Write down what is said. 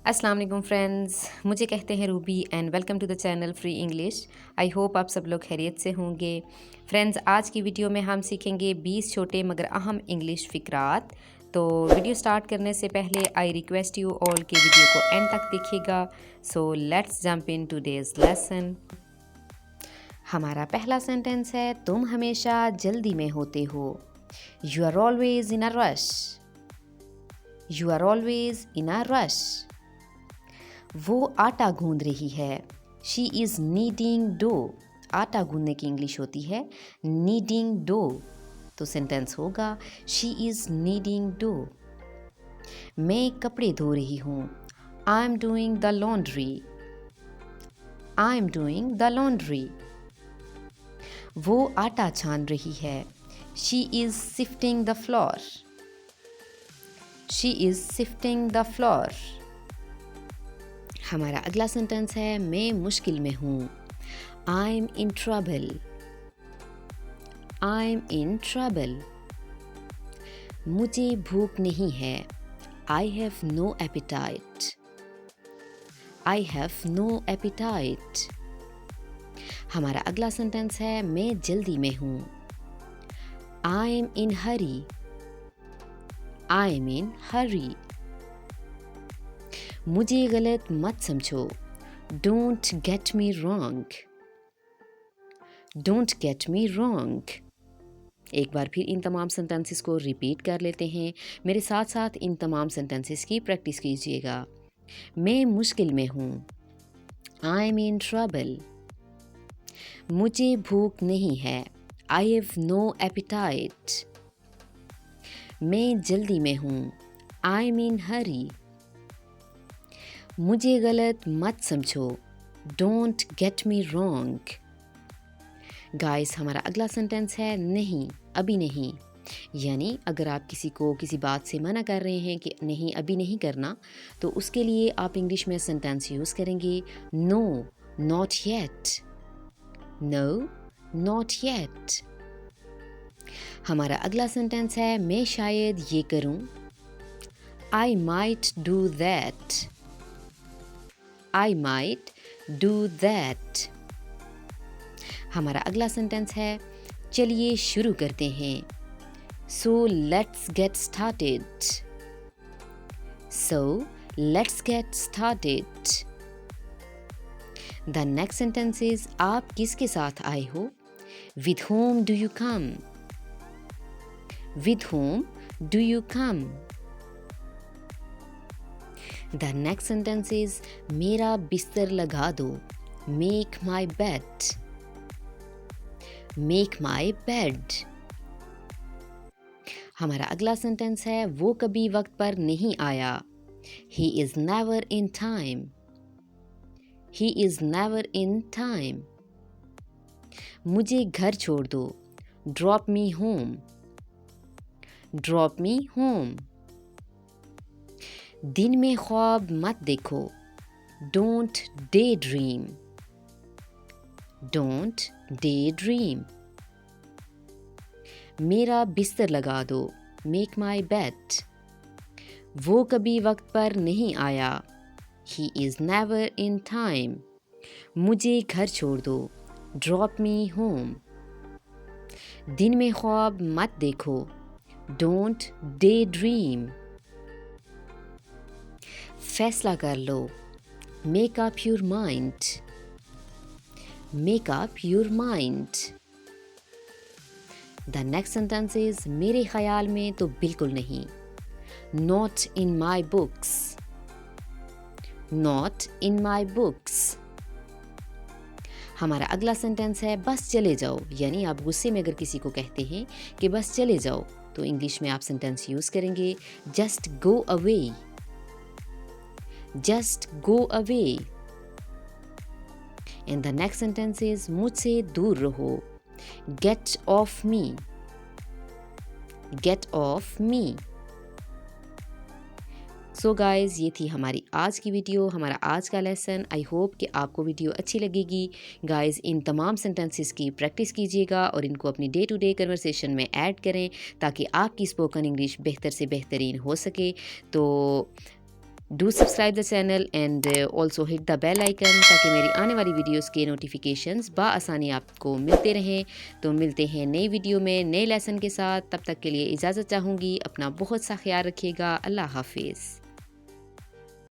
अस्सलाम वालेकुम फ्रेंड्स, मुझे कहते हैं Ruby and welcome to the channel free English. I hope आप सब लोग खैरियत से होंगे। फ्रेंड्स, आज की वीडियो में हम सीखेंगे 20 छोटे मगर अहम इंग्लिश फ़िक्रात। तो वीडियो स्टार्ट करने से पहले आई रिक्वेस्ट यू ऑल के वीडियो को एंड तक देखिएगा। So let's jump in today's lesson. हमारा पहला सेंटेंस है, तुम हमेशा जल्दी में होते हो। You are always in a rush. You are always in a rush. वो आटा गूंद रही है। She is kneading dough. आटा गूंदने की इंग्लिश होती है नीडिंग डो। तो सेंटेंस होगा शी इज़ नीडिंग डो। मैं कपड़े धो रही हूँ। I am doing the laundry. I am doing the laundry. वो आटा छान रही है। She is sifting the flour. She is sifting the floor. हमारा अगला सेंटेंस है, मैं मुश्किल में हूँ। I am in trouble. I am in trouble. मुझे भूख नहीं है। I have no appetite. I have no appetite. हमारा अगला सेंटेंस है, मैं जल्दी में हूँ। I am in hurry. I am in hurry. मुझे गलत मत समझो। Don't get me wrong. Don't get me wrong. एक बार फिर इन तमाम सेंटेंसेस को रिपीट कर लेते हैं। मेरे साथ साथ इन तमाम सेंटेंसेस की प्रैक्टिस कीजिएगा। मैं मुश्किल में हूँ। I am in trouble. मुझे भूख नहीं है। I have no appetite. मैं जल्दी में हूँ। I am in hurry. मुझे गलत मत समझो। Don't get me wrong. Guys, हमारा अगला सेंटेंस है, नहीं, अभी नहीं। यानी अगर आप किसी को किसी बात से मना कर रहे हैं कि नहीं, अभी नहीं करना, तो उसके लिए आप इंग्लिश में सेंटेंस यूज़ करेंगे no, not yet. No, not yet. हमारा अगला सेंटेंस है, मैं शायद ये करूं। I might do that. I might do that. हमारा अगला सेंटेंस है, चलिए शुरू करते हैं। So let's get started. So let's get started. The next sentence is, आप किसके साथ आए हो? With whom do you come? With whom do you come? The next sentence is, मेरा बिस्तर लगा दो। Make my bed. Make my bed. हमारा अगला सेंटेंस है, वो कभी वक्त पर नहीं आया। He is never in time. He is never in time. मुझे घर छोड़ दो। Drop me home. Drop me home. दिन में ख्वाब मत देखो। Don't day dream. Don't day dream. मेरा बिस्तर लगा दो। Make my bed. वो कभी वक्त पर नहीं आया। He is never in time. मुझे घर छोड़ दो। Drop me home. दिन में ख्वाब मत देखो। Don't day dream. फैसला कर लो। Make up your mind. Make up your mind. The next sentence is, मेरे ख्याल में तो बिल्कुल नहीं। Not in my books. Not in my books. हमारा अगला सेंटेंस है, बस चले जाओ। यानी आप गुस्से में अगर किसी को कहते हैं कि बस चले जाओ, तो इंग्लिश में आप सेंटेंस यूज करेंगे just go away. Just go away. And the next sentence is, मुझसे दूर रहो। Get off me. Get off me. So guys, ये थी हमारी आज की वीडियो, हमारा आज का लेसन। आई होप कि आपको वीडियो अच्छी लगेगी। गाइज़, इन तमाम सेंटेंसेस की प्रैक्टिस कीजिएगा और इनको अपनी डे टू डे कन्वर्सेशन में ऐड करें ताकि आपकी स्पोकन इंग्लिश बेहतर से बेहतरीन हो सके। तो do subscribe the channel and also hit the bell icon ताकि मेरी आने वाली वीडियोस के नोटिफिकेशंस बआसानी आपको मिलते रहें। तो मिलते हैं नई वीडियो में नए लेसन के साथ, तब तक के लिए इजाज़त चाहूँगी। अपना बहुत सा ख्याल रखिएगा। अल्लाह हाफिज़।